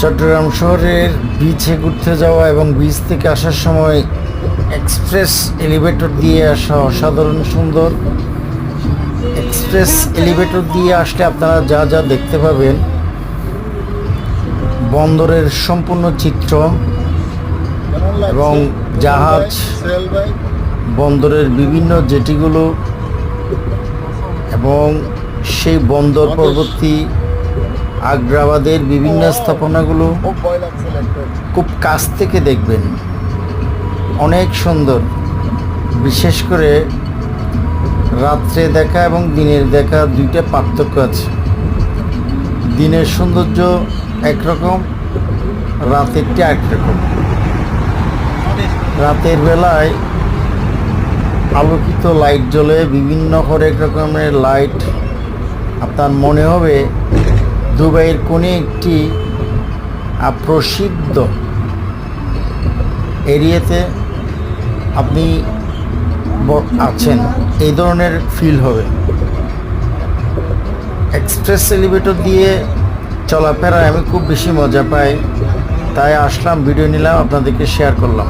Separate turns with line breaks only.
চট্টগ্রাম শহরের বিচে ঘুরতে যাওয়া এবং বিচ থেকে আসার সময় এক্সপ্রেস এলিভেটর দিয়ে আসা অসাধারণ সুন্দর। এক্সপ্রেস এলিভেটর দিয়ে আসলে আপনারা যা যা দেখতে পাবেন, বন্দরের সম্পূর্ণ চিত্র এবং জাহাজ, বন্দরের বিভিন্ন জেটিগুলো এবং সেই বন্দর পরবর্তী আগ্রাবাদের বিভিন্ন স্থাপনাগুলো খুব কাছ থেকে দেখবেন, অনেক সুন্দর। বিশেষ করে রাত্রে দেখা এবং দিনের দেখা দুইটা পার্থক্য আছে। দিনের সৌন্দর্য একরকম, রাতেরটি একরকম। রাতের বেলায় আলোকিত লাইট জ্বলে, বিভিন্ন হরেক রকমের লাইট, আপনার মনে হবে দুবাইয়ের কোনে একটি প্রসিদ্ধ এরিয়াতে আপনি আছেন, এই ধরনের ফিল হবে। এক্সপ্রেস এলিভেটর দিয়ে চলাফেরায় আমি খুব বেশি মজা পাই, তাই আসলাম, ভিডিও নিলাম, আপনাদেরকে শেয়ার করলাম।